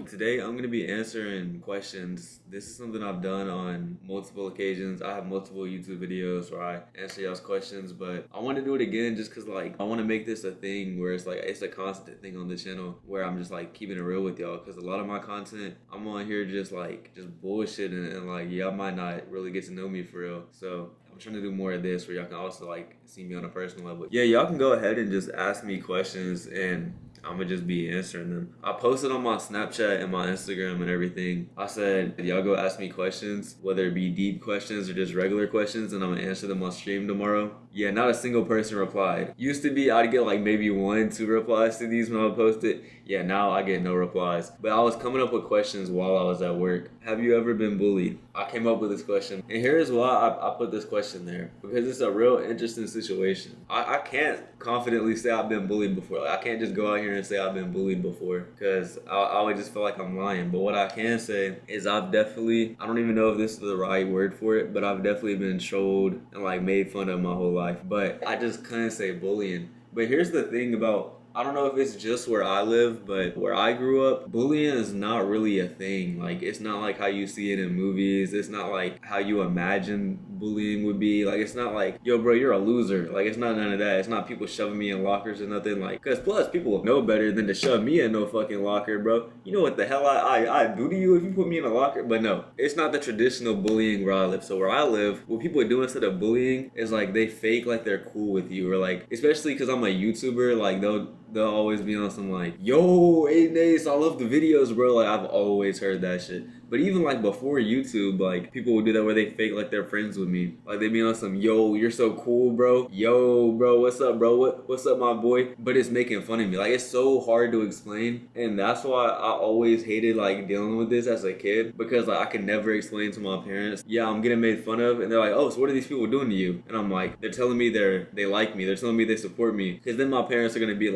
Today I'm going to be answering questions. This is something I've done on multiple occasions. I have multiple YouTube videos where I answer y'all's questions, but I want to do it again just because I want to make this a thing where it's a constant thing on the channel where I'm just keeping it real with y'all, because a lot of my content I'm on here just bullshitting and y'all might not really get to know me for real. So I'm trying to do more of this where y'all can also see me on a personal level. Yeah, y'all can go ahead and just ask me questions and I'm gonna just be answering them. I posted on my Snapchat and my Instagram and everything. I said, y'all go ask me questions, whether it be deep questions or just regular questions, and I'm gonna answer them on stream tomorrow. Yeah, not a single person replied. Used to be I'd get maybe 1-2 replies to these when I would post it. Yeah, now I get no replies. But I was coming up with questions while I was at work. Have you ever been bullied? I came up with this question, and here's why I put this question there. Because it's a real interesting situation. I can't confidently say I've been bullied before. I can't just go out here and say I've been bullied before, because I would just feel like I'm lying. But what I can say is I don't even know if this is the right word for it, but I've definitely been trolled and made fun of my whole life. But I just couldn't say bullying. But here's the thing about, I don't know if it's just where I live, but where I grew up, bullying is not really a thing. It's not like how you see it in movies. It's not like how you imagine bullying would be. It's not yo, bro, you're a loser. It's not none of that. It's not people shoving me in lockers or nothing. Because plus, people know better than to shove me in no fucking locker, bro. You know what the hell I do to you if you put me in a locker? But no, it's not the traditional bullying where I live. So where I live, what people do instead of bullying is they fake they're cool with you, or especially because I'm a YouTuber, they'll always be on some yo, Aiden Ace, I love the videos, bro. I've always heard that shit. But even before YouTube, people would do that where they fake they're friends with me. They be on some, yo, you're so cool, bro. Yo, bro, what's up, bro? What's up, my boy? But it's making fun of me. It's so hard to explain. And that's why I always hated dealing with this as a kid, because I could never explain to my parents, yeah, I'm getting made fun of. And they're oh, so what are these people doing to you? And I'm they're telling me they like me. They're telling me they support me. Because then my parents are going to be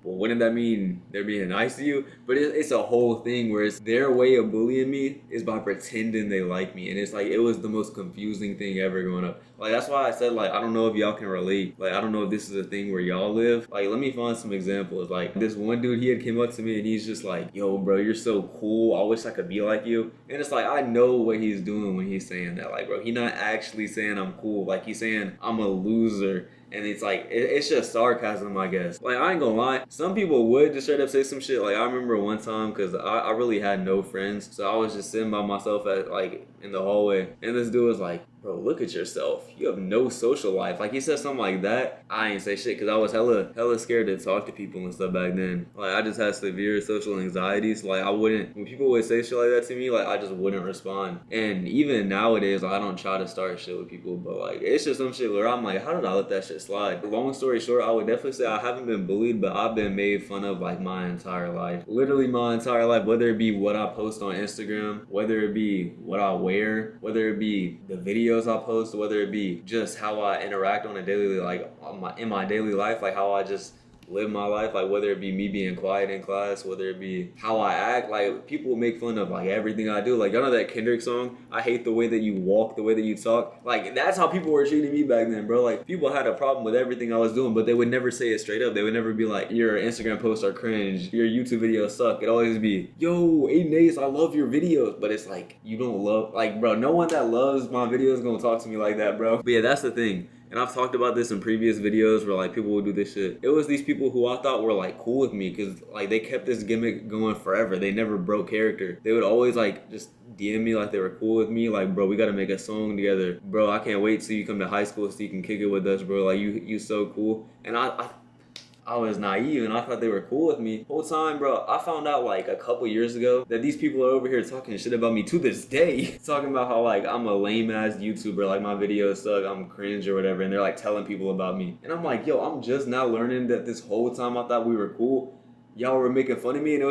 well, wouldn't that mean they're being nice to you? But it's a whole thing where it's their way of bullying me is by pretending they like me. And it's it was the most confusing thing ever growing up. That's why I said, I don't know if y'all can relate. I don't know if this is a thing where y'all live. Let me find some examples. This one dude, he had came up to me and he's just yo, bro, you're so cool. I wish I could be like you. And it's I know what he's doing when he's saying that. Bro, he's not actually saying I'm cool. He's saying I'm a loser. And it's it's just sarcasm, I guess. I ain't gonna lie. Some people would just straight up say some shit. I remember one time, because I really had no friends. So I was just sitting by myself at in the hallway. And this dude was bro, look at yourself. You have no social life. He said something like that. I ain't say shit because I was hella scared to talk to people and stuff back then. I just had severe social anxieties. I wouldn't, when people would say shit like that to me, I just wouldn't respond. And even nowadays, I don't try to start shit with people, but it's just some shit where I'm how did I let that shit slide? Long story short, I would definitely say I haven't been bullied, but I've been made fun of my entire life. Literally my entire life, whether it be what I post on Instagram, whether it be what I wear, whether it be the videos I post, whether it be just how I interact on a daily, in my daily life, how I just live my life, whether it be me being quiet in class, whether it be how I act, people make fun of everything I do. Y'all know that Kendrick song, I hate the way that you walk, the way that you talk. That's how people were treating me back then, bro. People had a problem with everything I was doing, but they would never say it straight up. They would never be your Instagram posts are cringe, your YouTube videos suck. It'd always be, yo, Aiden Ace, I love your videos. But it's you don't love, bro, no one that loves my videos gonna talk to me like that, bro. But yeah, that's the thing. And I've talked about this in previous videos where people would do this shit. It was these people who I thought were cool with me, because they kept this gimmick going forever. They never broke character. They would always just DM me they were cool with me. Bro, we gotta make a song together. Bro, I can't wait till you come to high school so you can kick it with us, bro. You so cool. And I was naive and I thought they were cool with me. Whole time, bro, I found out a couple years ago that these people are over here talking shit about me to this day. Talking about how I'm a lame ass YouTuber, my videos suck, I'm cringe or whatever, and they're telling people about me. And I'm yo, I'm just now learning that this whole time I thought we were cool. Y'all were making fun of me, and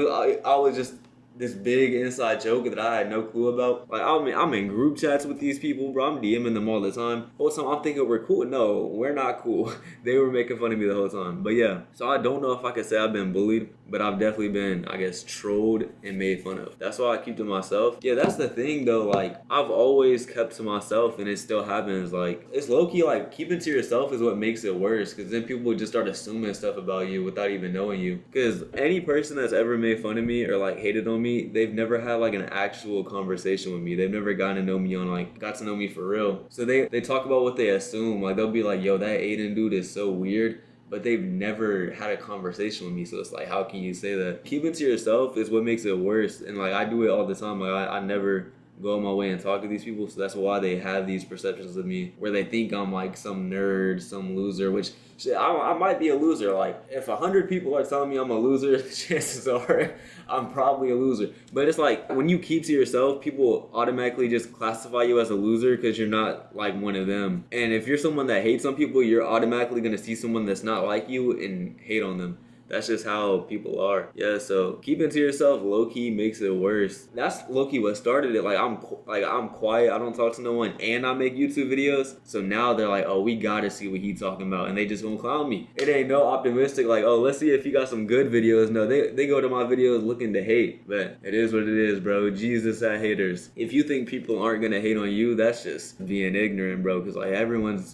I was just this big inside joke that I had no clue about. I'm in group chats with these people, bro. I'm DMing them all the time. Whole time I'm thinking we're cool. No, we're not cool. They were making fun of me the whole time. But yeah, so I don't know if I could say I've been bullied, but I've definitely been, I guess, trolled and made fun of. That's why I keep to myself. Yeah, that's the thing though. I've always kept to myself, and it still happens. It's low key, keeping to yourself is what makes it worse, because then people would just start assuming stuff about you without even knowing you. Because any person that's ever made fun of me or hated on me, they've never had like an actual conversation with me. They've never gotten to know me on like, got to know me for real. So they talk about what they assume. Like they'll be like, yo, that Aiden dude is so weird. But they've never had a conversation with me. So it's like, how can you say that? Keep it to yourself is what makes it worse. And like, I do it all the time. Like I never go on my way and talk to these people, so that's why they have these perceptions of me where they think I'm like some nerd, some loser, which shit, I might be a loser. Like if 100 people are telling me I'm a loser, the chances are I'm probably a loser. But it's like when you keep to yourself, people automatically just classify you as a loser because you're not like one of them. And if you're someone that hates on people, you're automatically gonna see someone that's not like you and hate on them. That's just how people are. Yeah, so keeping to yourself low-key makes it worse. That's low-key what started it. Like I'm quiet, I don't talk to no one, and I make YouTube videos. So now they're like, oh, we gotta see what he talking about, and they just gonna clown me. It ain't no optimistic like, oh, let's see if he got some good videos. No, they go to my videos looking to hate. But it is what it is, bro. Jesus at haters. If you think people aren't gonna hate on you, that's just being ignorant, bro. Because like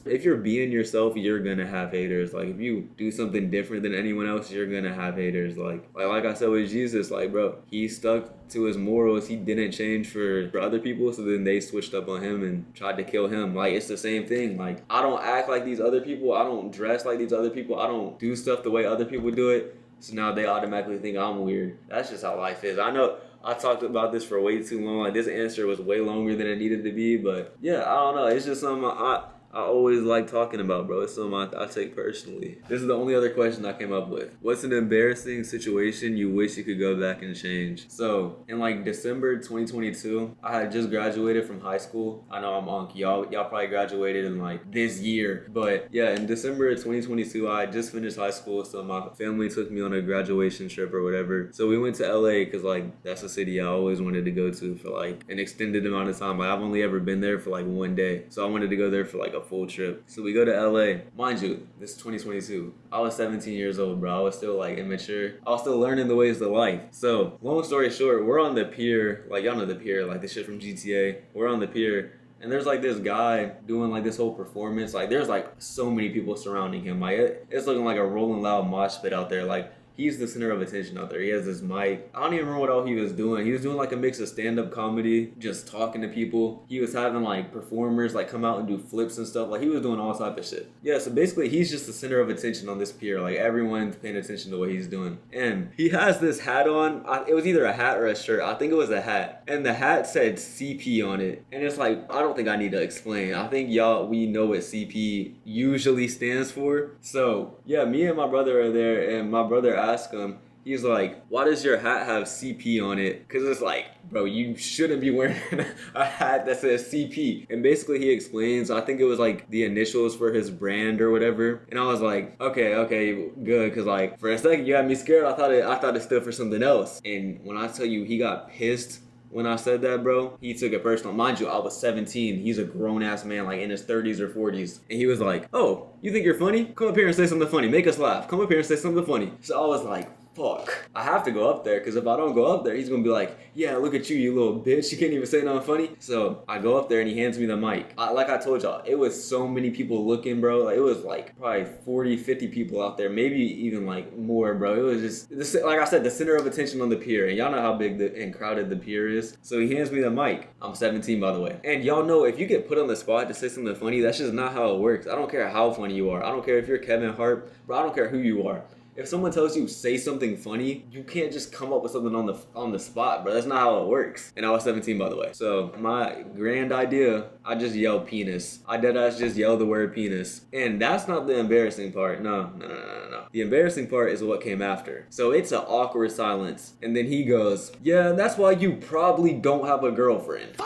if you're being yourself, you're gonna have haters. Like if you do something different than anyone else, you're gonna have haters. Like I said with Jesus, like bro, he stuck to his morals. He didn't change for other people, so then they switched up on him and tried to kill him. Like it's the same thing. Like I don't act like these other people, I don't dress like these other people, I don't do stuff the way other people do it, so now they automatically think I'm weird. That's just how life is. I know I talked about this for way too long. Like this answer was way longer than it needed to be, but yeah, I don't know, it's just something I always like talking about, bro. It's something I take personally. This is the only other question I came up with. What's an embarrassing situation you wish you could go back and change? So, in like December 2022, I had just graduated from high school. I know I'm Unc. Y'all probably graduated in like this year. But yeah, in December of 2022, I had just finished high school. So my family took me on a graduation trip or whatever. So we went to LA because like that's a city I always wanted to go to for like an extended amount of time. Like I've only ever been there for like one day. So I wanted to go there for like a full trip. So we go to LA. Mind you, this is 2022. I was 17 years old, bro. I was still like immature. I was still learning the ways of life. So long story short, we're on the pier. Like y'all know the pier, like the shit from GTA. We're on the pier. And there's like this guy doing like this whole performance. Like there's like so many people surrounding him. Like it's looking like a Rolling Loud mosh pit out there. Like he's the center of attention out there. He has this mic. I don't even remember what all he was doing. He was doing like a mix of stand-up comedy, just talking to people. He was having like performers like come out and do flips and stuff. Like he was doing all type of shit. Yeah, so basically he's just the center of attention on this pier. Like everyone's paying attention to what he's doing. And he has this hat on. It was either a hat or a shirt. I think it was a hat. And the hat said CP on it. And it's like, I don't think I need to explain. I think we know what CP usually stands for. So yeah, me and my brother are there, and my brother asked him, he's like, why does your hat have CP on it? Because it's like, bro, you shouldn't be wearing a hat that says CP. And basically he explains, I think it was like the initials for his brand or whatever. And I was like, okay, good. Because like for a second you had me scared. I thought it stood for something else. And when I tell you he got pissed when I said that, bro, he took it personal. Mind you, I was 17. He's a grown-ass man, like in his 30s or 40s. And he was like, oh, you think you're funny? Come up here and say something funny. Make us laugh. Come up here and say something funny. So I was like, fuck. I have to go up there, because if I don't go up there, he's going to be like, yeah, look at you, you little bitch. You can't even say nothing funny. So I go up there and he hands me the mic. Like I told y'all, it was so many people looking, bro. Like, it was like probably 40, 50 people out there, maybe even like more, bro. It was just, like I said, the center of attention on the pier. And y'all know how big and crowded the pier is. So he hands me the mic. I'm 17, by the way. And y'all know if you get put on the spot to say something funny, that's just not how it works. I don't care how funny you are. I don't care if you're Kevin Hart, bro. I don't care who you are. If someone tells you say something funny, you can't just come up with something on the spot, bro. That's not how it works. And I was 17, by the way. So my grand idea, I just yelled penis. I deadass just yelled the word penis. And that's not the embarrassing part. No. The embarrassing part is what came after. So it's an awkward silence. And then he goes, yeah, that's why you probably don't have a girlfriend.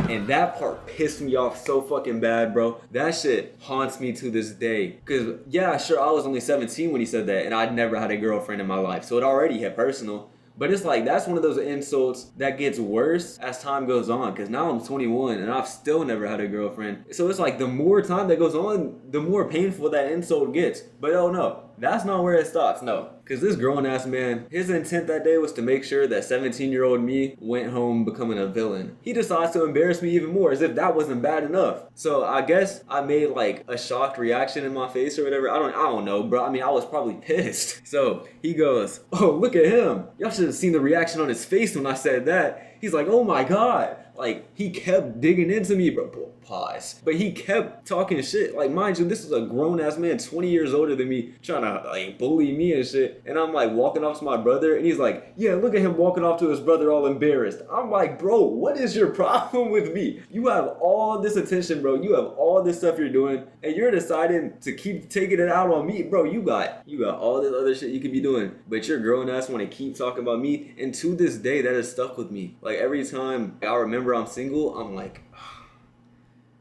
And that part pissed me off so fucking bad, bro. That shit haunts me to this day. Cause yeah, sure, I was only 17 when he said that, and I'd never had a girlfriend in my life. So it already hit personal. But it's like, that's one of those insults that gets worse as time goes on. Cause now I'm 21 and I've still never had a girlfriend. So it's like the more time that goes on, the more painful that insult gets. But oh no, that's not where it stops, no. Cause this grown ass man, his intent that day was to make sure that 17-year-old me went home becoming a villain. He decides to embarrass me even more as if that wasn't bad enough. So I guess I made like a shocked reaction in my face or whatever. I don't know, bro. I mean, I was probably pissed. So he goes, oh, look at him. Y'all should should have seen the reaction on his face when I said that. He's like, oh my God. Like, he kept digging into me, bro. Pause. But he kept talking shit. Like, mind you, this is a grown-ass man, 20 years older than me, trying to, like, bully me and shit. And I'm, like, walking off to my brother, and he's like, yeah, look at him walking off to his brother all embarrassed. I'm like, bro, what is your problem with me? You have all this attention, bro. You have all this stuff you're doing, and you're deciding to keep taking it out on me. Bro, you got all this other shit you could be doing, but your grown-ass want to keep talking about me, and to this day, that has stuck with me. Like, every time I remember I'm single, I'm like,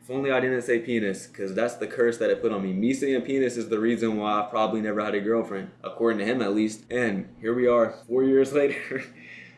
if only I didn't say penis, because that's the curse that it put on me. Me saying penis is the reason why I probably never had a girlfriend, according to him at least. And here we are 4 years later,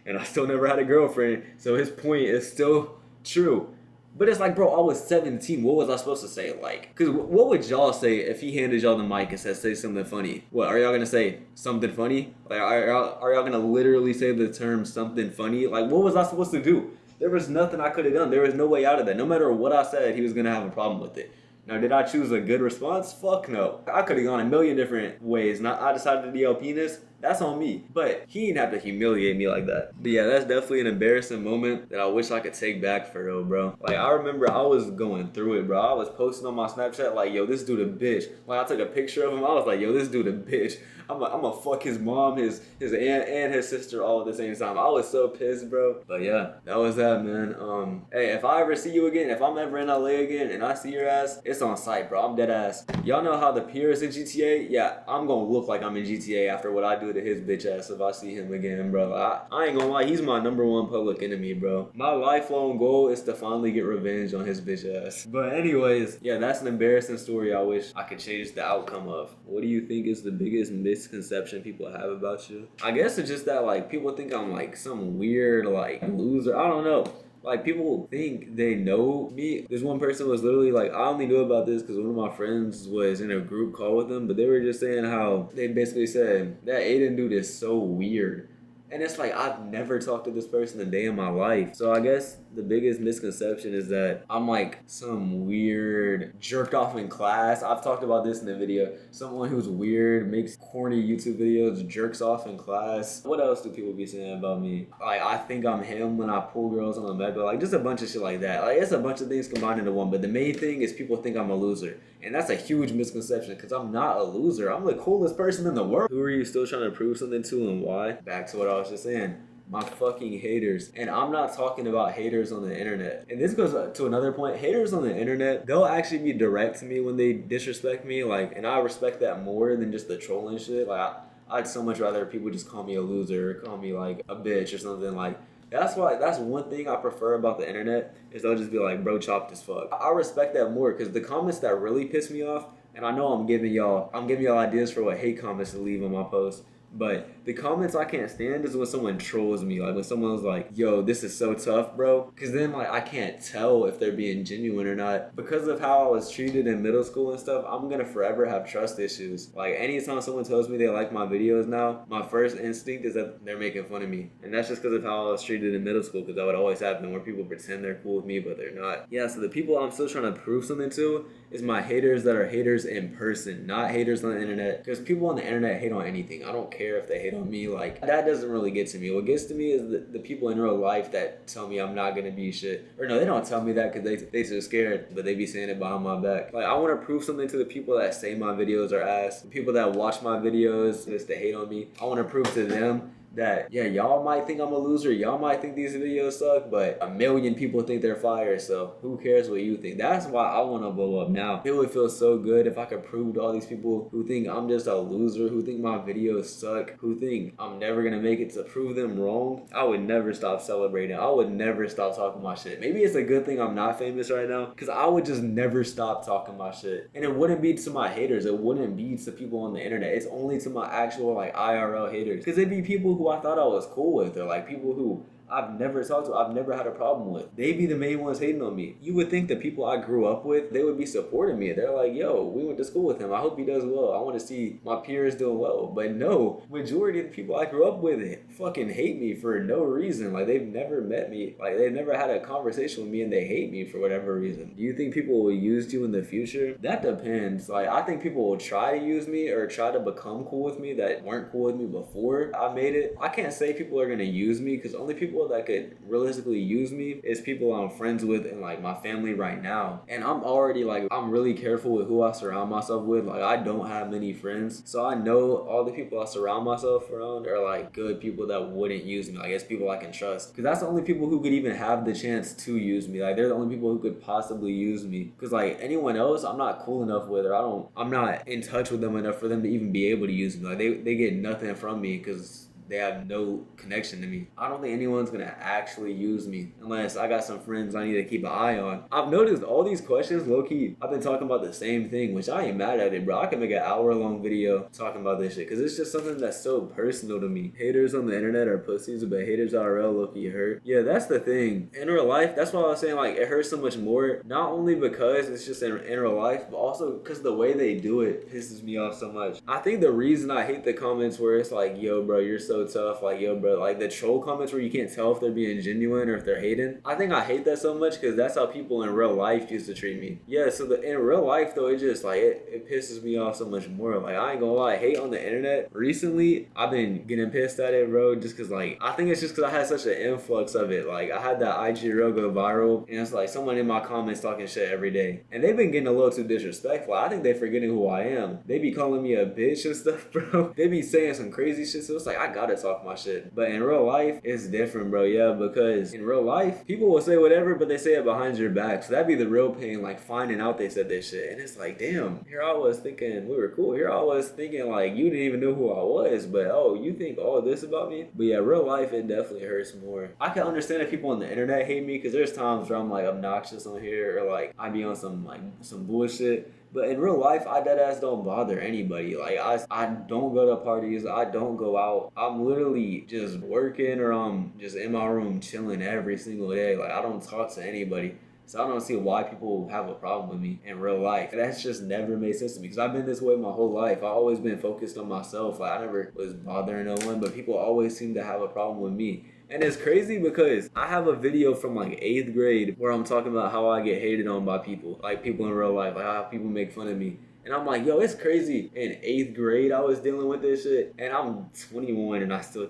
and I still never had a girlfriend. So his point is still true. But it's like, bro, I was 17. What was I supposed to say? Like, because what would y'all say if he handed y'all the mic and said, say something funny? What, are y'all going to say something funny? Like, are y'all going to literally say the term something funny? Like, what was I supposed to do? There was nothing I could have done. There was no way out of that. No matter what I said, he was going to have a problem with it. Now, did I choose a good response? Fuck no. I could have gone a million different ways. Now, I decided to yell penis. That's on me. But he didn't have to humiliate me like that. But yeah, that's definitely an embarrassing moment that I wish I could take back for real, bro. Like, I remember I was going through it, bro. I was posting on my Snapchat like, yo, this dude a bitch. Like, I took a picture of him. I was like, yo, this dude a bitch. I'm gonna fuck his mom, his aunt, and his sister all at the same time. I was so pissed, bro. But yeah, that was that, man. Hey, if I ever see you again, if I'm ever in LA again and I see your ass, it's on sight, bro. I'm dead ass. Y'all know how the pier is in GTA? Yeah, I'm gonna look like I'm in GTA after what I do to his bitch ass if I see him again, bro. I ain't gonna lie, he's my #1 public enemy, bro. My lifelong goal is to finally get revenge on his bitch ass. But anyways, yeah, that's an embarrassing story I wish I could change the outcome of. What do you think is the biggest misconception people have about you? I guess it's just that, like, people think I'm like some weird, like, loser. I don't know. Like, people think they know me. There's one person who was literally like, I only knew about this because one of my friends was in a group call with them, but they were just saying how they basically said, that Aiden dude is so weird. And it's like, I've never talked to this person a day in my life. So I guess the biggest misconception is that I'm like some weird jerk off in class. I've talked about this in the video. Someone who's weird, makes corny YouTube videos, jerks off in class. What else do people be saying about me? Like, I think I'm him when I pull girls on the back, but like just a bunch of shit like that. Like, it's a bunch of things combined into one, but the main thing is people think I'm a loser. And that's a huge misconception because I'm not a loser. I'm the coolest person in the world. Who are you still trying to prove something to and why? Back to what I was just saying. My fucking haters. And I'm not talking about haters on the internet. And this goes to another point. Haters on the internet, they'll actually be direct to me when they disrespect me. Like, and I respect that more than just the trolling shit. Like, I'd so much rather people just call me a loser or call me like a bitch or something. Like, that's one thing I prefer about the internet is they'll just be like, bro, chopped as fuck. I respect that more because the comments that really piss me off, and I know I'm giving y'all ideas for what hate comments to leave on my post. But the comments I can't stand is when someone trolls me. Like when someone's like, yo, this is so tough, bro. Because then like I can't tell if they're being genuine or not. Because of how I was treated in middle school and stuff, I'm going to forever have trust issues. Like anytime someone tells me they like my videos now, my first instinct is that they're making fun of me. And that's just because of how I was treated in middle school. Because that would always happen where people pretend they're cool with me, but they're not. Yeah, so the people I'm still trying to prove something to is my haters that are haters in person, not haters on the internet. Because people on the internet hate on anything. I don't care if they hate on me. Like, that doesn't really get to me. What gets to me is the people in real life that tell me I'm not gonna be shit. Or no, they don't tell me that because they so scared, but they be saying it behind my back. Like, I want to prove something to the people that say my videos are ass, the people that watch my videos just to hate on me. I want to prove to them that, yeah, y'all might think I'm a loser, y'all might think these videos suck, but a million people think they're fire, so who cares what you think? That's why I want to blow up now. It would feel so good if I could prove to all these people who think I'm just a loser, who think my videos suck, who think I'm never gonna make it, to prove them wrong. I would never stop celebrating. I would never stop talking my shit. Maybe it's a good thing I'm not famous right now, because I would just never stop talking my shit. And it wouldn't be to my haters, it wouldn't be to people on the internet, it's only to my actual like IRL haters, because it'd be people who I thought I was cool with, or like people who I've never talked to, I've never had a problem with. They be the main ones hating on me. You would think the people I grew up with, they would be supporting me. They're like, yo, we went to school with him. I hope he does well. I want to see my peers doing well. But no, majority of the people I grew up with fucking hate me for no reason. Like, they've never met me. Like, they've never had a conversation with me and they hate me for whatever reason. Do you think people will use you in the future? That depends. Like, I think people will try to use me or try to become cool with me that weren't cool with me before I made it. I can't say people are going to use me because only people that could realistically use me is people I'm friends with and like my family right now. And I'm already like, I'm really careful with who I surround myself with. Like, I don't have many friends. So I know all the people I surround myself around are like good people that wouldn't use me. Like, it's people I can trust. Because that's the only people who could even have the chance to use me. Like, they're the only people who could possibly use me. Because like anyone else, I'm not cool enough with, or I'm not in touch with them enough for them to even be able to use me. Like, they get nothing from me because they have no connection to me. I don't think anyone's gonna actually use me unless I got some friends I need to keep an eye on. I've noticed all these questions, low-key, I've been talking about the same thing, which I ain't mad at it, bro. I can make an hour-long video talking about this shit because it's just something that's so personal to me. Haters on the internet are pussies, but haters IRL low-key hurt. Yeah, that's the thing. In real life, that's why I was saying, like, it hurts so much more, not only because it's just in real life, but also because the way they do it pisses me off so much. I think the reason I hate the comments where it's like, yo, bro, you're so tough, like, yo, bro, like the troll comments where you can't tell if they're being genuine or if they're hating. I think I hate that so much because that's how people in real life used to treat me. Yeah, so in real life though, it just like it pisses me off so much more. Like, I ain't gonna lie, hate on the internet recently, I've been getting pissed at it, bro, just because like I think it's just because I had such an influx of it. Like, I had that IG reel go viral and it's like someone in my comments talking shit every day, and they've been getting a little too disrespectful. I think they're forgetting who I am. They be calling me a bitch and stuff, bro. They be saying some crazy shit, so it's like I gotta talk my shit. But in real life, it's different, bro. Yeah, because in real life, people will say whatever, but they say it behind your back. So that'd be the real pain, like finding out they said this shit. And it's like, damn, here I was thinking we were cool. Here I was thinking like you didn't even know who I was, but oh, you think all this about me? But yeah, real life, it definitely hurts more. I can understand if people on the internet hate me because there's times where I'm like obnoxious on here or like I be on some bullshit. But in real life, I deadass don't bother anybody. Like, I don't go to parties. I don't go out. I'm literally just working or I'm just in my room chilling every single day. Like, I don't talk to anybody. So I don't see why people have a problem with me in real life. That's just never made sense to me because I've been this way my whole life. I've always been focused on myself. Like, I never was bothering no one, but people always seem to have a problem with me. And it's crazy because I have a video from like 8th grade where I'm talking about how I get hated on by people, like people in real life, like how people make fun of me. And I'm like, yo, it's crazy. In 8th grade, I was dealing with this shit. And I'm 21 and I still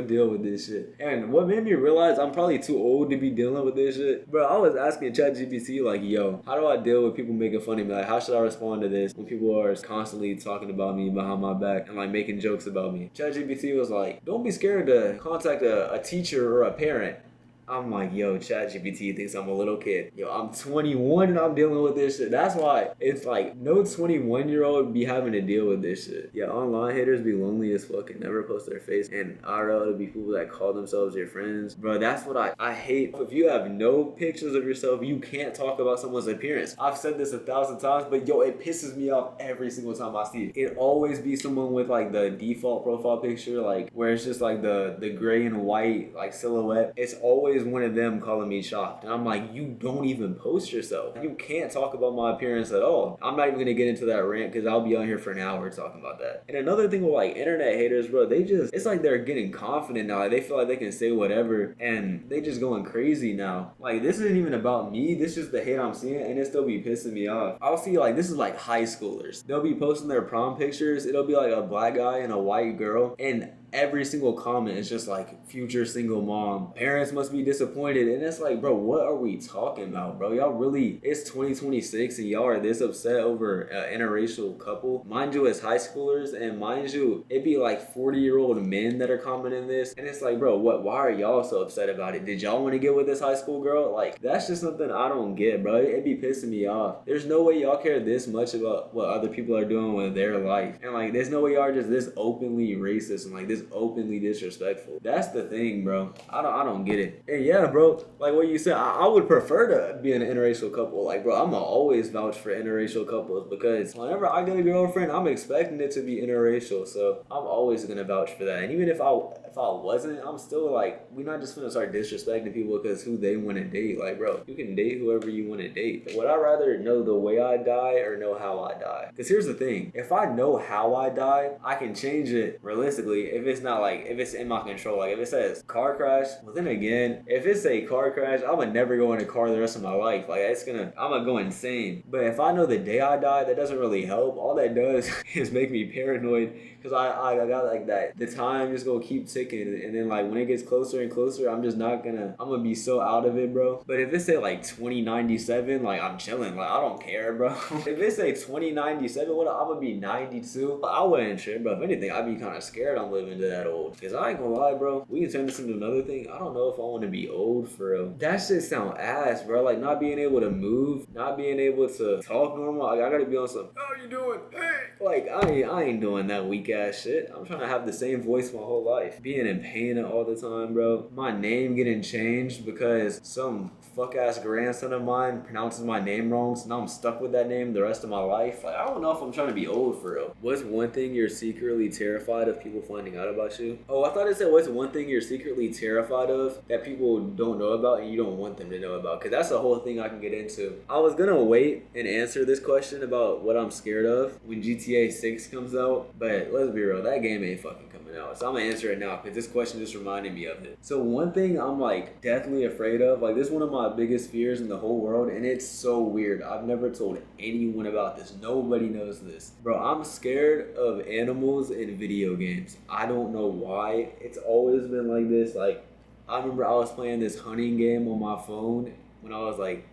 deal with this shit. And what made me realize I'm probably too old to be dealing with this shit, bro, I was asking ChatGPT like, yo, how do I deal with people making fun of me? Like, how should I respond to this when people are constantly talking about me behind my back and like making jokes about me? ChatGPT was like, don't be scared to contact a teacher or a parent. I'm like, yo, ChatGPT thinks I'm a little kid. Yo, I'm 21 and I'm dealing with this shit. That's why it's like no 21-year-old be having to deal with this shit. Yeah, online haters be lonely as fuck and never post their face. And IRL to be people that call themselves your friends. Bro, that's what I hate. If you have no pictures of yourself, you can't talk about someone's appearance. I've said this 1,000 times, but yo, it pisses me off every single time I see it. It always be someone with like the default profile picture, like where it's just like the gray and white like silhouette. It's always one of them calling me shocked. And I'm like, you don't even post yourself. You can't talk about my appearance at all. I'm not even gonna get into that rant because I'll be on here for an hour talking about that. And another thing with like internet haters, bro, it's like they're getting confident now. Like, they feel like they can say whatever and they just going crazy now. Like, this isn't even about me. This is the hate I'm seeing and it still be pissing me off. I'll see like, this is like high schoolers. They'll be posting their prom pictures. It'll be like a black guy and a white girl, and every single comment is just like future single mom. Parents must be disappointed. And it's like, bro, what are we talking about, bro? Y'all really, it's 2026 and y'all are this upset over an interracial couple. Mind you, as high schoolers, and mind you, it'd be like 40-year-old men that are commenting this. And it's like, bro, why are y'all so upset about it? Did y'all want to get with this high school girl? Like, that's just something I don't get, bro. It'd be pissing me off. There's no way y'all care this much about what other people are doing with their life. And like, there's no way y'all are just this openly racist and like this is openly disrespectful. That's the thing, bro. I don't get it. And yeah, bro, like what you said, I would prefer to be in an interracial couple. Like, bro, I'ma always vouch for interracial couples because whenever I get a girlfriend, I'm expecting it to be interracial. So I'm always gonna vouch for that. And even if I wasn't, I'm still like, we're not just gonna start disrespecting people because who they want to date. Like, bro, you can date whoever you want to date. Would I rather know the way I die or know how I die? Because here's the thing, if I know how I die, I can change it realistically if it's not like, if it's in my control. Like if it says car crash, well then again, if it's a car crash, I would never go in a car the rest of my life. Like I'm gonna go insane. But if I know the day I die, that doesn't really help. All that does is make me paranoid because I got like that. The time just gonna keep ticking, and then like when it gets closer and closer, I'm gonna be so out of it, bro. But if it say like 2097, like I'm chilling, like I don't care, bro. If it say 2097, what I'm gonna be 92, I wouldn't trip, bro. If anything, I'd be kind of scared I'm living to that old. Cause I ain't gonna lie, bro. We can turn this into another thing. I don't know if I want to be old for real. That shit sound ass, bro. Like not being able to move, not being able to talk normal. Like I gotta be on some. How you doing? Hey. Like I ain't doing that weak ass shit. I'm trying to have the same voice my whole life. Being in pain all the time, bro. My name getting changed because some fuck ass grandson of mine pronounces my name wrong, so now I'm stuck with that name the rest of my life. Like I don't know if I'm trying to be old for real. What's one thing you're secretly terrified of people finding out about you? Oh, I thought it said what's one thing you're secretly terrified of that people don't know about and you don't want them to know about? Because that's a whole thing I can get into. I was gonna wait and answer this question about what I'm scared of when GTA 6 comes out, but let's be real, that game ain't fucking coming out. So I'm gonna answer it now because this question just reminded me of it. So one thing I'm like deathly afraid of, like this is one of my biggest fears in the whole world, and it's so weird. I've never told anyone about this. Nobody knows this. Bro, I'm scared of animals in video games. I don't know why. It's always been like this. Like I remember I was playing this hunting game on my phone when I was like,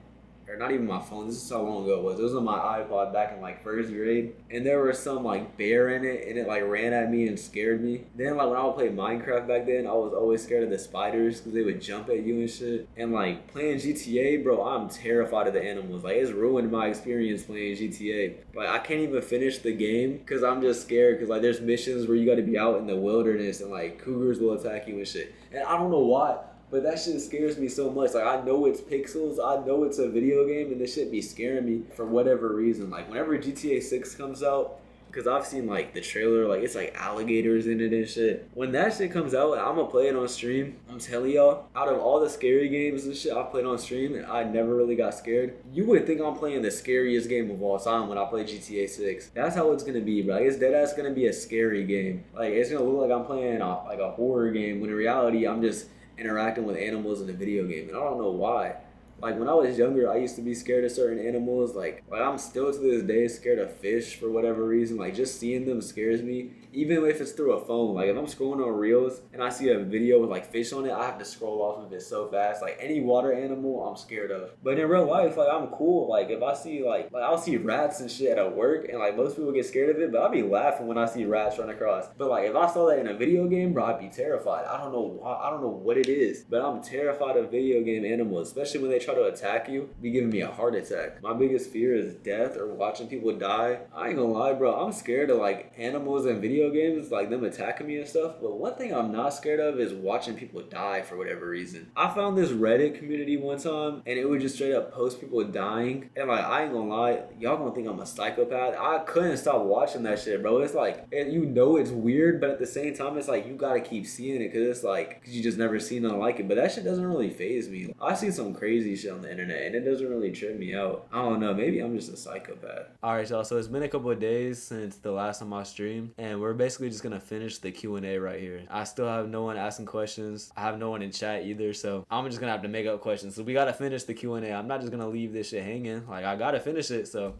or not even my phone, this is how long ago it was. It was on my iPod back in like first grade. And there was some like bear in it and it like ran at me and scared me. Then like when I would play Minecraft back then, I was always scared of the spiders because they would jump at you and shit. And like playing GTA, bro, I'm terrified of the animals. Like it's ruined my experience playing GTA. Like I can't even finish the game because I'm just scared because like there's missions where you got to be out in the wilderness and like cougars will attack you and shit. And I don't know why. But that shit scares me so much. Like, I know it's pixels. I know it's a video game. And this shit be scaring me for whatever reason. Like, whenever GTA 6 comes out, because I've seen, like, the trailer. Like, it's, like, alligators in it and shit. When that shit comes out, I'm going to play it on stream. I'm telling y'all, out of all the scary games and shit I played on stream, and I never really got scared, you would think I'm playing the scariest game of all time when I play GTA 6. That's how it's going to be, bro. Like, it's deadass going to be a scary game. Like, it's going to look like I'm playing, a horror game, when in reality, I'm just interacting with animals in a video game, and I don't know why. Like when I was younger, I used to be scared of certain animals. Like I'm still to this day scared of fish for whatever reason. Like just seeing them scares me, even if it's through a phone. Like if I'm scrolling on Reels and I see a video with like fish on it, I have to scroll off of it so fast. Like any water animal, I'm scared of. But in real life, like I'm cool. Like if I see like I'll see rats and shit at work, and like most people get scared of it, but I'll be laughing when I see rats run across. But like if I saw that in a video game, bro, I'd be terrified. I don't know why. I don't know what it is, but I'm terrified of video game animals, especially when they try to attack you. Be giving me a heart attack. My biggest fear is death or watching people die. I ain't gonna lie, bro. I'm scared of like animals in video games, like them attacking me and stuff. But one thing I'm not scared of is watching people die for whatever reason. I found this Reddit community one time, and it would just straight up post people dying. And like I ain't gonna lie, y'all gonna think I'm a psychopath. I couldn't stop watching that shit, bro. It's like, and you know it's weird, but at the same time, it's like you gotta keep seeing it because it's like, because you just never seen nothing like it. But that shit doesn't really faze me. I see some crazy shit on the internet, and it doesn't really trip me out. I don't know, maybe I'm just a psychopath. Alright, y'all, so it's been a couple of days since the last time I streamed, and we're basically just gonna finish the Q&A right here. I still have no one asking questions. I have no one in chat either, so I'm just gonna have to make up questions. So we gotta finish the Q&A. I'm not just gonna leave this shit hanging. Like, I gotta finish it, so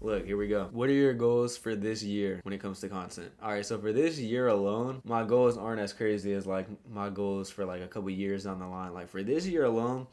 look, here we go. What are your goals for this year when it comes to content? All right, so for this year alone, my goals aren't as crazy as like my goals for like a couple years down the line. Like for this year alone,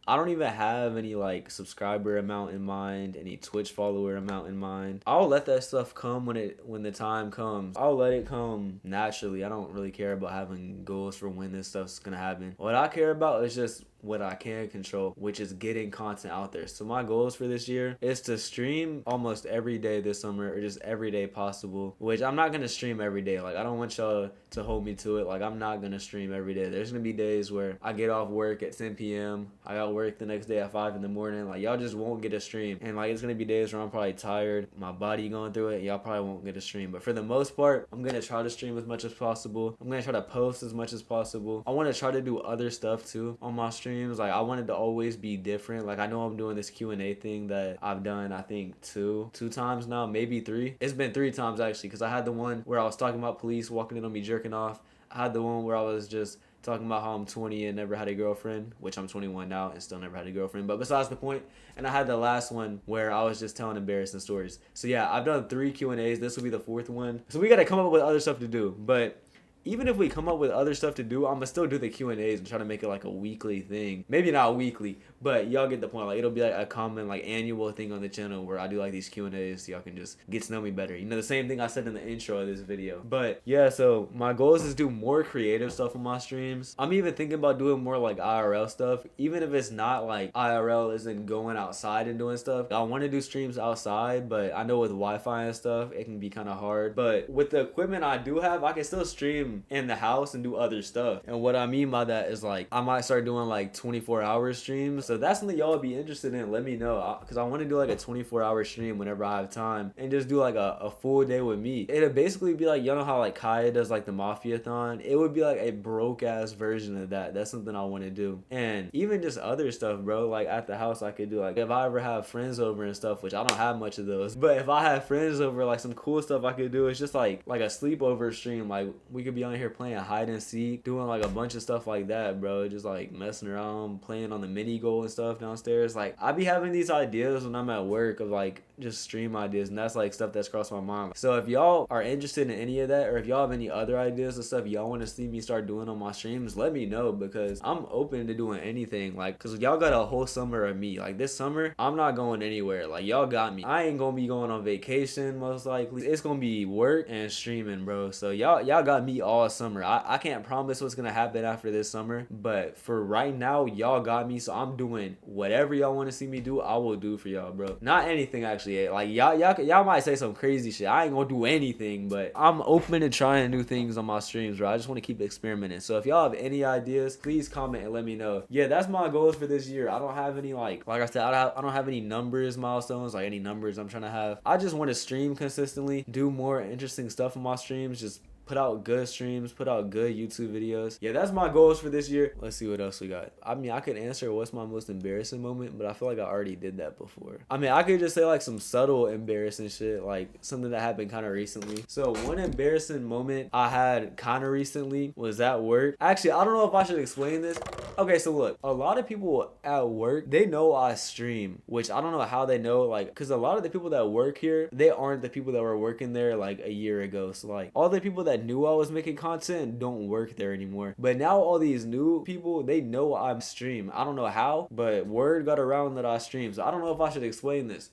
I don't even have any like subscriber amount in mind, any Twitch follower amount in mind. I'll let that stuff come when the time comes. I'll let it come naturally. I don't really care about having goals for when this stuff's gonna happen. What I care about is just what I can control, which is getting content out there. So my goals for this year is to stream almost every day this summer, or just every day possible, which I'm not gonna stream every day. Like, I don't want y'all to hold me to it. Like, I'm not gonna stream every day. There's gonna be days where I get off work at 10 p.m. I got work the next day at 5 in the morning. Like, y'all just won't get a stream. And like, it's gonna be days where I'm probably tired, my body going through it, y'all probably won't get a stream. But for the most part, I'm gonna try to stream as much as possible. I'm gonna try to post as much as possible. I want to try to do other stuff too on my streams. Like, I wanted to always be different. Like, I know I'm doing this Q&A thing that I've done, I think two times now, maybe 3. It's been 3 times actually, because I had the one where I was talking about police walking in on me jerking off. I had the one where I was just talking about how I'm 20 and never had a girlfriend, which I'm 21 now and still never had a girlfriend, but besides the point. And I had the last one where I was just telling embarrassing stories. So yeah, I've done 3 Q&As. This will be the 4th one. So we got to come up with other stuff to do. But even if we come up with other stuff to do, I'm gonna still do the Q&As and try to make it like a weekly thing. Maybe not weekly, but y'all get the point. Like, it'll be like a common, like, annual thing on the channel where I do like these Q&As so y'all can just get to know me better. You know, the same thing I said in the intro of this video. But yeah, so my goal is to do more creative stuff on my streams. I'm even thinking about doing more like IRL stuff, even if it's not like IRL isn't going outside and doing stuff. I want to do streams outside, but I know with Wi-Fi and stuff, it can be kind of hard. But with the equipment I do have, I can still stream in the house and do other stuff. And what I mean by that is, like, I might start doing like 24-hour streams. So if that's something y'all would be interested in, let me know, because I want to do like a 24-hour stream whenever I have time and just do like a full day with me. It'll basically be like, y'all know how like Kaya does like the Mafia-thon? It would be like a broke ass version of that. That's something I want to do. And even just other stuff, bro, like at the house I could do, like if I ever have friends over and stuff, which I don't have much of those, but if I have friends over, like some cool stuff I could do is just like a sleepover stream. Like, we could be on here playing hide and seek, doing like a bunch of stuff like that, bro. Just like messing around, playing on the mini goal and stuff downstairs. Like, I be having these ideas when I'm at work of like just stream ideas, and that's like stuff that's crossed my mind. So if y'all are interested in any of that, or if y'all have any other ideas of stuff y'all want to see me start doing on my streams, let me know, because I'm open to doing anything. Like, because y'all got a whole summer of me. Like, this summer I'm not going anywhere. Like, y'all got me. I ain't gonna be going on vacation most likely. It's gonna be work and streaming, bro. So y'all got me all summer. I can't promise what's gonna happen after this summer, but for right now, y'all got me. So I'm doing whatever y'all want to see me do, I will do for y'all, bro. Not anything actually. Like, y'all might say some crazy shit. I ain't gonna do anything, but I'm open to trying new things on my streams, bro. I just want to keep experimenting. So if y'all have any ideas, please comment and let me know. Yeah, that's my goals for this year. I don't have any like I said, I don't have any numbers, milestones, like any numbers I'm trying to have. I just want to stream consistently, do more interesting stuff on my streams, just put out good streams, put out good YouTube videos. Yeah, that's my goals for this year. Let's see what else we got. I mean, I could answer what's my most embarrassing moment, but I feel like I already did that before. I mean, I could just say like some subtle embarrassing shit, like something that happened kind of recently. So one embarrassing moment I had kind of recently was at work. Actually, I don't know if I should explain this. Okay, so look, a lot of people at work, they know I stream, which I don't know how they know, like, because a lot of the people that work here, they aren't the people that were working there like a year ago. So like, all the people that knew I was making content don't work there anymore. But now all these new people, they know I'm stream. I don't know how, but word got around that I stream. So I don't know if I should explain this.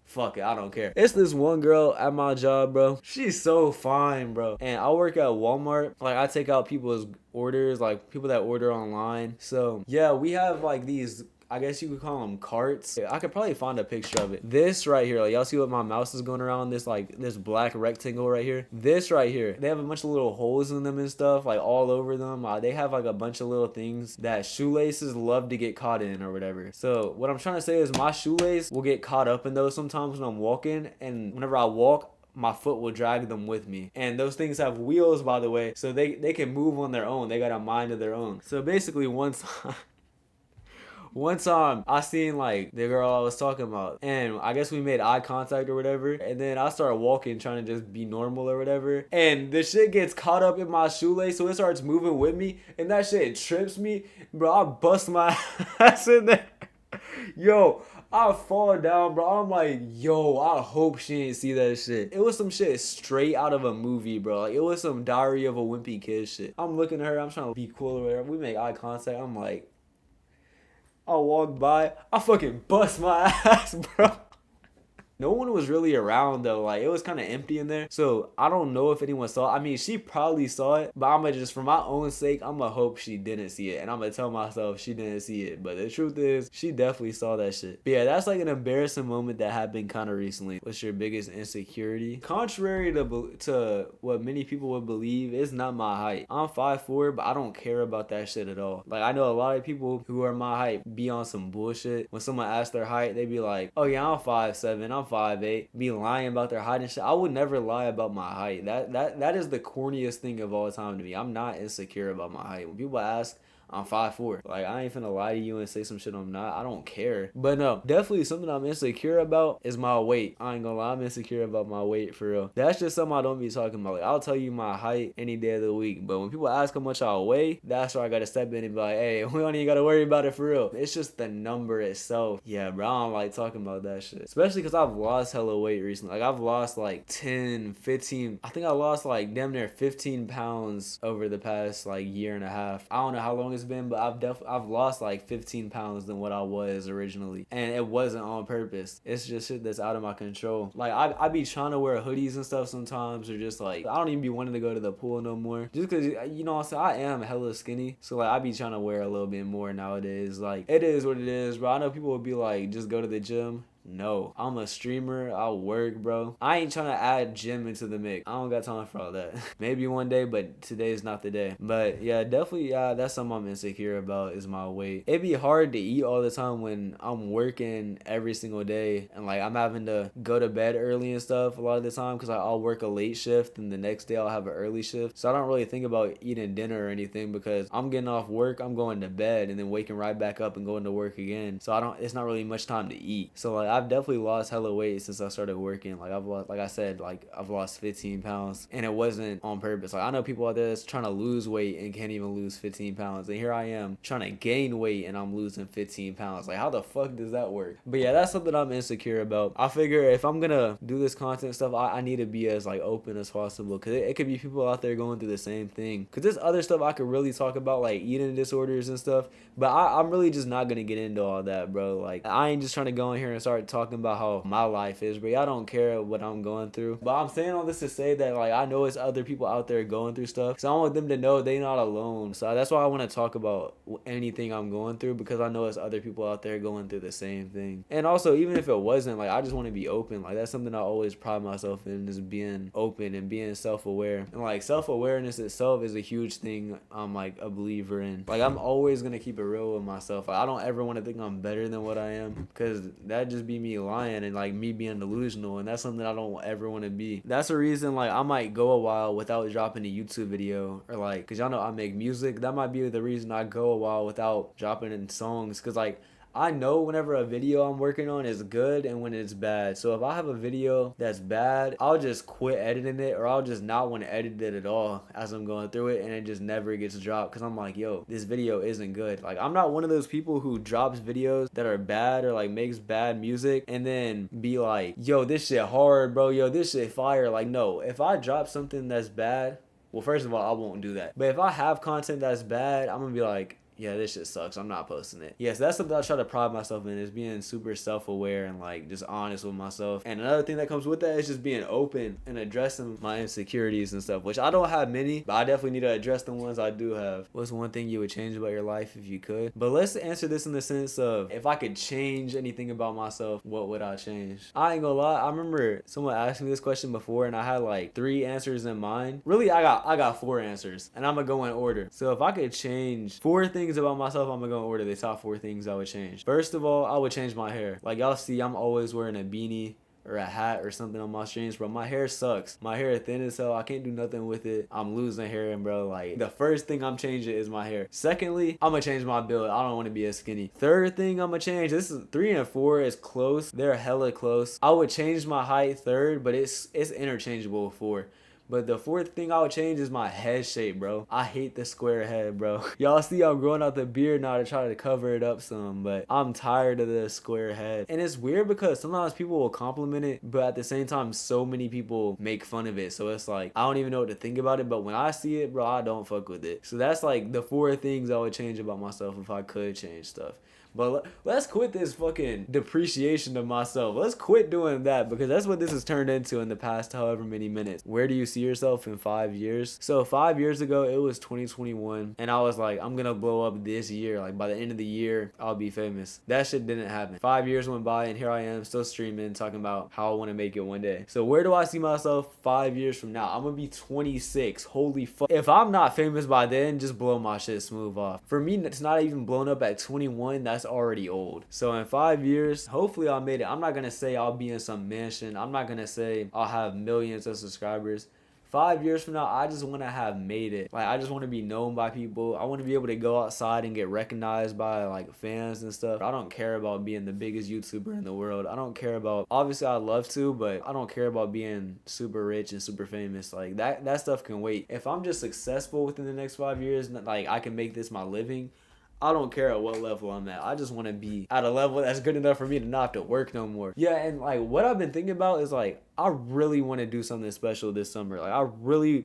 Fuck it, I don't care. It's this one girl at my job, bro. She's so fine, bro. And I work at Walmart. Like, I take out people's orders, like people that order online. So yeah, we have like these, I guess you could call them carts. I could probably find a picture of it. This right here, like, y'all see what my mouse is going around? This like this black rectangle right here. This right here, they have a bunch of little holes in them and stuff, like all over them. They have like a bunch of little things that shoelaces love to get caught in or whatever. So what I'm trying to say is my shoelace will get caught up in those sometimes when I'm walking, and whenever I walk, my foot will drag them with me. And those things have wheels, by the way, so they can move on their own. They got a mind of their own. So basically one time I seen like the girl I was talking about, and I guess we made eye contact or whatever, and then I started walking trying to just be normal or whatever, and the shit gets caught up in my shoelace, so it starts moving with me, and that shit trips me, bro. I bust my ass in there. Yo, I fall down, bro. I'm like, yo, I hope she didn't see that shit. It was some shit straight out of a movie, bro. Like, it was some Diary of a Wimpy Kid shit. I'm looking at her, I'm trying to be cool or whatever. We make eye contact. I'm like, I walk by, I fucking bust my ass, bro. No one was really around though. Like, it was kind of empty in there. So I don't know if anyone saw it. I mean, she probably saw it, but I'm gonna just, for my own sake, I'm gonna hope she didn't see it. And I'm gonna tell myself she didn't see it. But the truth is, she definitely saw that shit. But yeah, that's like an embarrassing moment that happened kind of recently. What's your biggest insecurity? Contrary to what many people would believe, it's not my height. I'm 5'4", but I don't care about that shit at all. Like, I know a lot of people who are my height be on some bullshit. When someone asks their height, they be like, oh yeah, I'm 5'7", I'm 5'8", be lying about their height and shit. I would never lie about my height. That is the corniest thing of all time to me. I'm not insecure about my height. When people ask, I'm 5'4". Like, I ain't finna lie to you and say some shit I'm not. I don't care. But no, definitely something I'm insecure about is my weight. I ain't gonna lie, I'm insecure about my weight for real. That's just something I don't be talking about. Like, I'll tell you my height any day of the week. But when people ask how much I weigh, that's where I gotta step in and be like, hey, we don't even gotta worry about it for real. It's just the number itself. Yeah, bro, I don't like talking about that shit. Especially because I've lost hella weight recently. Like, I've lost like 10, 15. I think I lost like damn near 15 pounds over the past like year and a half. I don't know how long it's been, but I've lost like 15 pounds than what I was originally, and it wasn't on purpose. It's just shit that's out of my control. Like, I be trying to wear hoodies and stuff sometimes, or just like, I don't even be wanting to go to the pool no more, just because, you know what I'm saying, I am hella skinny, so like I be trying to wear a little bit more nowadays. Like, it is what it is, bro. I know people would be like, just go to the gym. No, I'm a streamer. I work, bro. I ain't trying to add gym into the mix. I don't got time for all that. Maybe one day, but today's not the day. But yeah, definitely, that's something I'm insecure about is my weight. It'd be hard to eat all the time when I'm working every single day and like I'm having to go to bed early and stuff a lot of the time because I'll work a late shift and the next day I'll have an early shift. So I don't really think about eating dinner or anything because I'm getting off work, I'm going to bed and then waking right back up and going to work again. So it's not really much time to eat. So like I've definitely lost hella weight since I started working. Like I've lost, like I said, like I've lost 15 pounds and it wasn't on purpose. Like I know people out there that's trying to lose weight and can't even lose 15 pounds. And here I am trying to gain weight and I'm losing 15 pounds. Like how the fuck does that work? But yeah, that's something I'm insecure about. I figure if I'm gonna do this content stuff, I need to be as like open as possible because it could be people out there going through the same thing. Because there's other stuff I could really talk about, like eating disorders and stuff. But I'm really just not gonna get into all that, bro. Like I ain't just trying to go in here and start talking about how my life is, bro. I don't care what I'm going through. But I'm saying all this to say that like I know it's other people out there going through stuff. So I want them to know they not alone. So that's why I want to talk about anything I'm going through because I know it's other people out there going through the same thing. And also even if it wasn't, like I just want to be open. Like that's something I always pride myself in, is being open and being self-aware. And like self-awareness itself is a huge thing I'm like a believer in. Like I'm always gonna keep it real with myself. Like, I don't ever want to think I'm better than what I am because that just be me lying and like me being delusional, and that's something I don't ever want to be. That's the reason like I might go a while without dropping a YouTube video, or like because y'all know I make music. That might be the reason I go a while without dropping in songs, because like I know whenever a video I'm working on is good and when it's bad. So if I have a video that's bad, I'll just quit editing it, or I'll just not want to edit it at all as I'm going through it, and it just never gets dropped because I'm like, yo, this video isn't good. Like I'm not one of those people who drops videos that are bad or like makes bad music and then be like, yo, this shit hard, bro, yo, this shit fire. Like no, if I drop something that's bad, well, first of all, I won't do that. But if I have content that's bad, I'm gonna be like, yeah, this shit sucks, I'm not posting it. Yes, that's something I try to pride myself in, is being super self-aware and like just honest with myself. And another thing that comes with that is just being open and addressing my insecurities and stuff, which I don't have many, but I definitely need to address the ones I do have. What's one thing you would change about your life if you could? But let's answer this in the sense of, if I could change anything about myself, what would I change? I ain't gonna lie, I remember someone asked me this question before and I had like 3 answers in mind. Really, I got 4 answers and I'm gonna go in order. So if I could change 4 things about myself, I'm gonna go in order the top 4 things I would change. First of all, I would change my hair. Like y'all see, I'm always wearing a beanie or a hat or something on my streams, bro. My hair sucks. My hair is thin as hell. I can't do nothing with it. I'm losing hair, and bro, like the first thing I'm changing is my hair. Secondly, I'm gonna change my build. I don't want to be as skinny. Third thing I'm gonna change, this is 3 and 4 is close. They're hella close. I would change my height third, but it's interchangeable with 4. But the 4th thing I would change is my head shape, bro. I hate the square head, bro. Y'all see I'm growing out the beard now to try to cover it up some, but I'm tired of the square head. And it's weird because sometimes people will compliment it, but at the same time, so many people make fun of it. So it's like, I don't even know what to think about it, but when I see it, bro, I don't fuck with it. So that's like the 4 things I would change about myself if I could change stuff. But let's quit this fucking depreciation of myself. Let's quit doing that, because that's what this has turned into in the past however many minutes. Where do you see yourself in 5 years? So 5 years ago, it was 2021, and I was like, I'm gonna blow up this year. Like by the end of the year, I'll be famous. That shit didn't happen. 5 years went by, and here I am still streaming, talking about how I want to make it one day. So where do I see myself 5 years from now? I'm gonna be 26. Holy fuck. If I'm not famous by then, just blow my shit smooth off. For me, it's not even blown up at 21. That's already old. So in 5 years, hopefully I made it. I'm not gonna say I'll be in some mansion. I'm not gonna say I'll have millions of subscribers. 5 years from now, I just want to have made it. Like, I just want to be known by people. I want to be able to go outside and get recognized by like fans and stuff. I don't care about being the biggest YouTuber in the world. I don't care about, obviously I'd love to, but I don't care about being super rich and super famous. Like that stuff can wait. If I'm just successful within the next 5 years, like I can make this my living, I don't care at what level I'm at. I just want to be at a level that's good enough for me to not have to work no more. Yeah, and like what I've been thinking about is like, I really want to do something special this summer. Like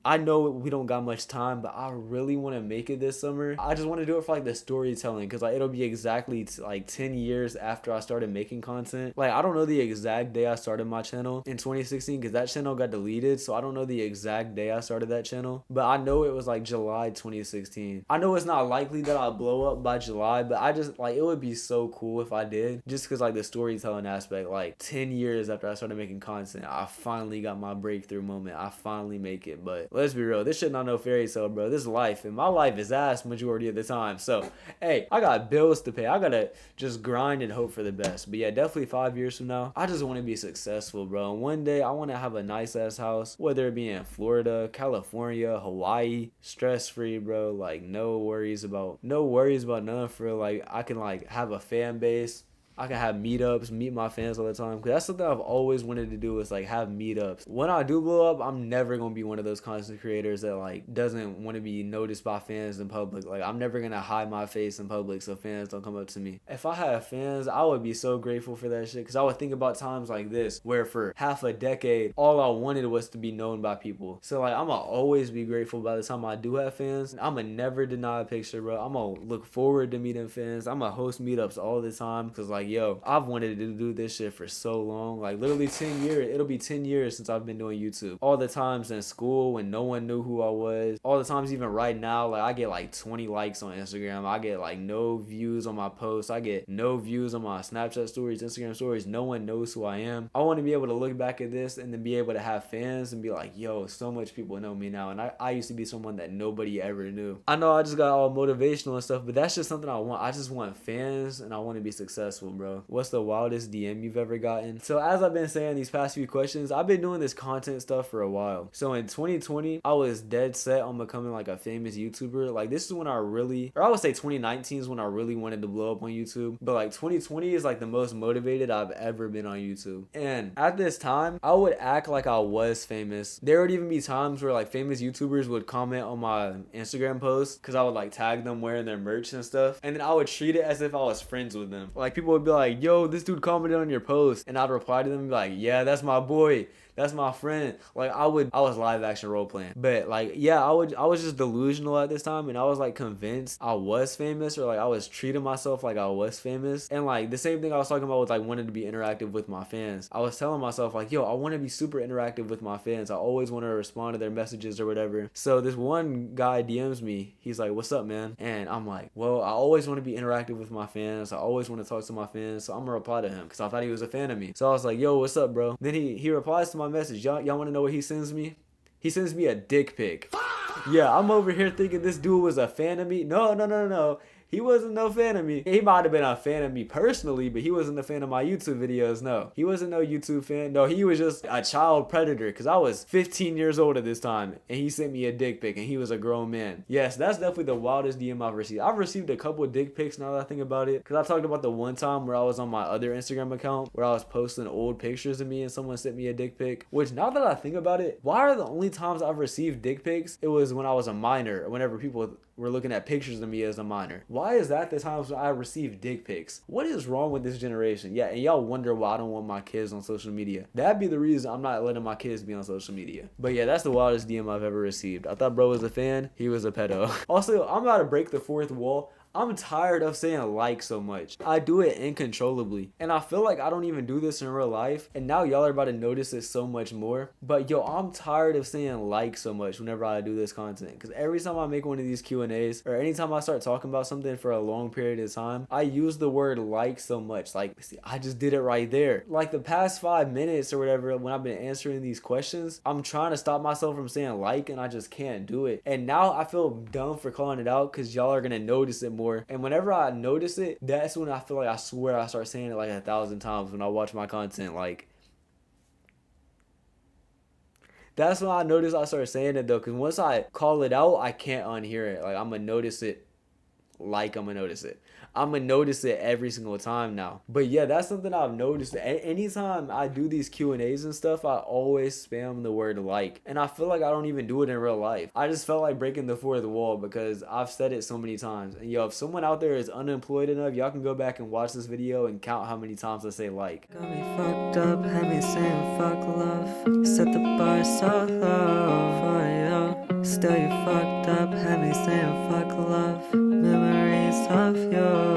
I know we don't got much time, but I really want to make it this summer. I just want to do it for like the storytelling, because like it'll be exactly like 10 years after I started making content. Like I don't know the exact day I started my channel in 2016, because that channel got deleted, so I don't know the exact day I started that channel, but I know it was like July 2016. I know it's not likely that I'll blow up by July, but I just like, it would be so cool if I did, just because like the storytelling aspect. Like 10 years after I started making content, I finally got my breakthrough moment. I finally make it. But let's be real, this shit not no fairy tale, bro. This is life, and my life is ass majority of the time. So hey, I got bills to pay. I gotta just grind and hope for the best. But yeah, definitely 5 years from now, I just want to be successful, bro. And one day I want to have a nice ass house, whether it be in Florida, California, Hawaii, stress free, bro. Like no worries about nothing, for like I can like have a fan base. I can have meetups, meet my fans all the time. Because that's something I've always wanted to do, is like have meetups. When I do blow up, I'm never going to be one of those content creators that like doesn't want to be noticed by fans in public. Like I'm never going to hide my face in public so fans don't come up to me. If I had fans, I would be so grateful for that shit. Because I would think about times like this, where for half a decade, all I wanted was to be known by people. So like I'm going to always be grateful by the time I do have fans. I'm going to never deny a picture, bro. I'm going to look forward to meeting fans. I'm going to host meetups all the time. Because like, yo, I've wanted to do this shit for so long. Like literally 10 years. It'll be 10 years since I've been doing YouTube. All the times in school when no one knew who I was. All the times even right now, like I get like 20 likes on Instagram. I get like no views on my posts. I get no views on my Snapchat stories, Instagram stories. No one knows who I am. I want to be able to look back at this and then be able to have fans and be like, yo, so much people know me now. And I used to be someone that nobody ever knew. I know I just got all motivational and stuff, but that's just something I want. I just want fans, and I want to be successful, bro. What's the wildest DM you've ever gotten? So as I've been saying these past few questions, I've been doing this content stuff for a while. So in 2020, I was dead set on becoming like a famous YouTuber. Like this is when I really, or I would say 2019 is when I really wanted to blow up on YouTube. But like 2020 is like the most motivated I've ever been on YouTube. And at this time, I would act like I was famous. There would even be times where like famous YouTubers would comment on my Instagram posts, because I would like tag them wearing their merch and stuff. And then I would treat it as if I was friends with them. Like people would be like, yo, this dude commented on your post, and I'd reply to them and be like, yeah, that's my boy, that's my friend. Like I was live action role playing, but like yeah, I was just delusional at this time, and I was like convinced I was famous, or like I was treating myself like I was famous. And like the same thing I was talking about with like wanting to be interactive with my fans, I was telling myself like, yo, I want to be super interactive with my fans. I always want to respond to their messages or whatever. So this one guy DMs me, he's like, what's up, man? And I'm like, well, I always want to be interactive with my fans. I always want to talk to my fans, so I'm gonna reply to him, because I thought he was a fan of me. So I was like, yo, what's up, bro? Then he replies to my message. Y'all want to know what he sends me? He sends me a dick pic. Yeah, I'm over here thinking this dude was a fan of me. No. He wasn't no fan of me. He might have been a fan of me personally, but he wasn't a fan of my YouTube videos. No, he wasn't no YouTube fan. No, he was just a child predator, because I was 15 years old at this time, and he sent me a dick pic, and he was a grown man. Yes, that's definitely the wildest DM I've received. I've received a couple of dick pics now that I think about it, because I talked about the one time where I was on my other Instagram account where I was posting old pictures of me and someone sent me a dick pic, which now that I think about it, why are the only times I've received dick pics, it was when I was a minor, whenever people were looking at pictures of me as a minor. Why is that the times when I received dick pics? What is wrong with this generation? Yeah, and y'all wonder why I don't want my kids on social media. That'd be the reason I'm not letting my kids be on social media. But yeah, that's the wildest DM I've ever received. I thought bro was a fan, he was a pedo. Also, I'm about to break the fourth wall. I'm tired of saying like so much. I do it uncontrollably. And I feel like I don't even do this in real life. And now y'all are about to notice it so much more. But yo, I'm tired of saying like so much whenever I do this content. Because every time I make one of these Q&As, or anytime I start talking about something for a long period of time, I use the word like so much. Like, see, I just did it right there. Like the past 5 minutes or whatever, when I've been answering these questions, I'm trying to stop myself from saying like, and I just can't do it. And now I feel dumb for calling it out because y'all are gonna notice it more. And whenever I notice it, that's when I feel like I swear I start saying it like 1,000 times when I watch my content. Like, that's when I notice I start saying it though, because once I call it out, I can't unhear it. Like, I'm gonna notice it. Like, I'm gonna notice it. I'm gonna notice it every single time now. But yeah, that's something I've noticed. Anytime I do these Q&As and stuff, I always spam the word like. And I feel like I don't even do it in real life. I just felt like breaking the fourth wall because I've said it so many times. And yo, if someone out there is unemployed enough, y'all can go back and watch this video and count how many times I say like. Got me fucked up, had me saying fuck love. Set the bar so low for you. Still you fucked up, had me saying fuck love. Memories of you.